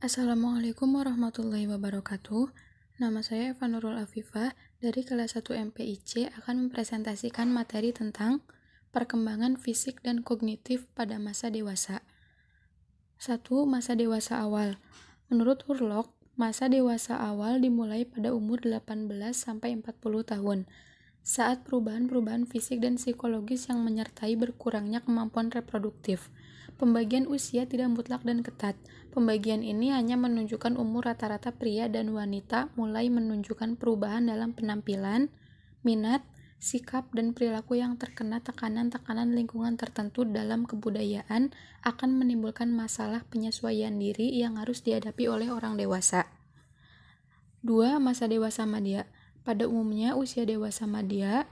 Assalamualaikum warahmatullahi wabarakatuh. Nama saya Eva Nurul Afifah dari kelas 1 MPIC akan mempresentasikan materi tentang perkembangan fisik dan kognitif pada masa dewasa. 1. Masa dewasa awal. Menurut Hurlock, masa dewasa awal dimulai pada umur 18-40 tahun, saat perubahan-perubahan fisik dan psikologis yang menyertai berkurangnya kemampuan reproduktif. Pembagian usia tidak mutlak dan ketat. Pembagian ini hanya menunjukkan umur rata-rata pria dan wanita mulai menunjukkan perubahan dalam penampilan, minat, sikap, dan perilaku yang terkena tekanan-tekanan lingkungan tertentu dalam kebudayaan akan menimbulkan masalah penyesuaian diri yang harus dihadapi oleh orang dewasa. 2. Masa dewasa madya. Pada umumnya, usia dewasa madya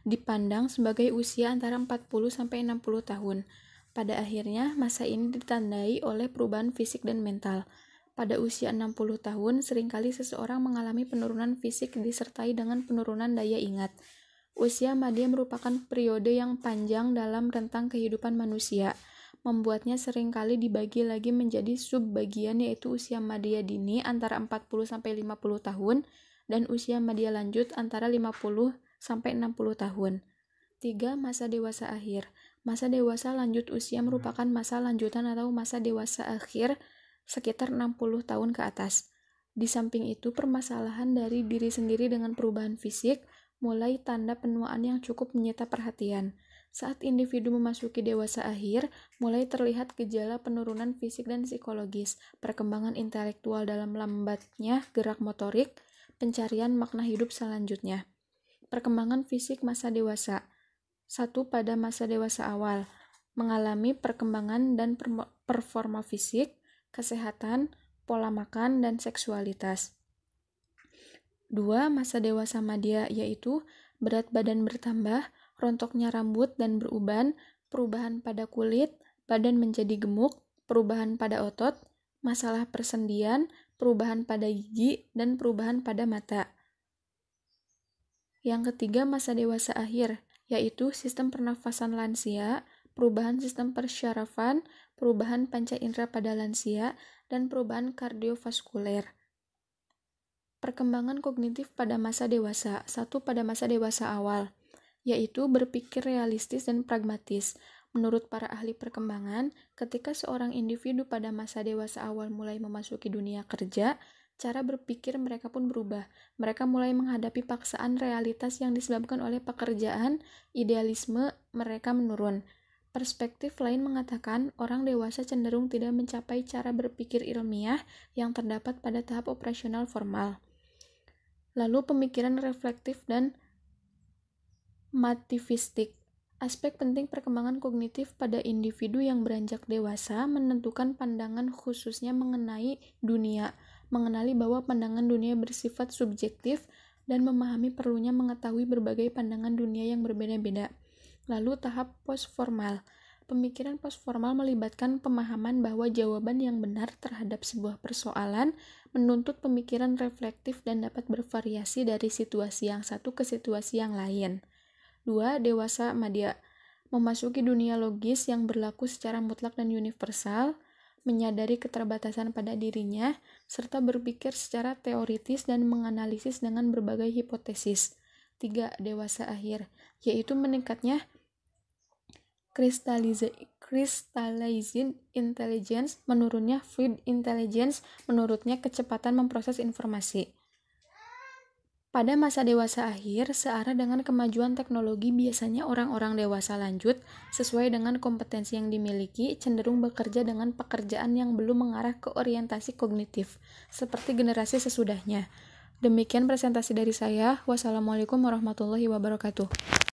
dipandang sebagai usia antara 40-60 tahun. Pada akhirnya, masa ini ditandai oleh perubahan fisik dan mental. Pada usia 60 tahun, seringkali seseorang mengalami penurunan fisik disertai dengan penurunan daya ingat. Usia madya merupakan periode yang panjang dalam rentang kehidupan manusia, membuatnya seringkali dibagi lagi menjadi sub-bagian, yaitu usia madya dini antara 40-50 tahun dan usia madya lanjut antara 50-60 tahun. 3. Masa dewasa akhir. Masa dewasa lanjut usia merupakan masa lanjutan atau masa dewasa akhir sekitar 60 tahun ke atas. Di samping itu, permasalahan dari diri sendiri dengan perubahan fisik mulai tanda penuaan yang cukup menyita perhatian. Saat individu memasuki dewasa akhir, mulai terlihat gejala penurunan fisik dan psikologis, perkembangan intelektual dalam lambatnya gerak motorik, pencarian makna hidup selanjutnya. Perkembangan fisik masa dewasa. 1. Pada masa dewasa awal, mengalami perkembangan dan performa fisik, kesehatan, pola makan, dan seksualitas. 2. Masa dewasa madya, yaitu berat badan bertambah, rontoknya rambut dan beruban, perubahan pada kulit, badan menjadi gemuk, perubahan pada otot, masalah persendian, perubahan pada gigi, dan perubahan pada mata. Yang ketiga, masa dewasa akhir, yaitu sistem pernafasan lansia, perubahan sistem persyarafan, perubahan panca indera pada lansia, dan perubahan kardiovaskuler. Perkembangan kognitif pada masa dewasa. 1. Pada masa dewasa awal, yaitu berpikir realistis dan pragmatis. Menurut para ahli perkembangan, ketika seorang individu pada masa dewasa awal mulai memasuki dunia kerja, cara berpikir mereka pun berubah. Mereka mulai menghadapi paksaan realitas yang disebabkan oleh pekerjaan, idealisme mereka menurun. Perspektif lain mengatakan orang dewasa cenderung tidak mencapai cara berpikir ilmiah yang terdapat pada tahap operasional formal. Lalu pemikiran reflektif dan motivistik. Aspek penting perkembangan kognitif pada individu yang beranjak dewasa menentukan pandangan khususnya mengenai dunia, mengenali bahwa pandangan dunia bersifat subjektif, dan memahami perlunya mengetahui berbagai pandangan dunia yang berbeda-beda. Lalu tahap postformal. Pemikiran postformal melibatkan pemahaman bahwa jawaban yang benar terhadap sebuah persoalan menuntut pemikiran reflektif dan dapat bervariasi dari situasi yang satu ke situasi yang lain. 2. Dewasa madya. Memasuki dunia logis yang berlaku secara mutlak dan universal, menyadari keterbatasan pada dirinya, serta berpikir secara teoritis dan menganalisis dengan berbagai hipotesis. 3. Dewasa akhir, yaitu meningkatnya crystallizing intelligence, menurunnya fluid intelligence, menurutnya kecepatan memproses informasi. Pada masa dewasa akhir, searah dengan kemajuan teknologi, biasanya orang-orang dewasa lanjut, sesuai dengan kompetensi yang dimiliki, cenderung bekerja dengan pekerjaan yang belum mengarah ke orientasi kognitif, seperti generasi sesudahnya. Demikian presentasi dari saya. Wassalamualaikum warahmatullahi wabarakatuh.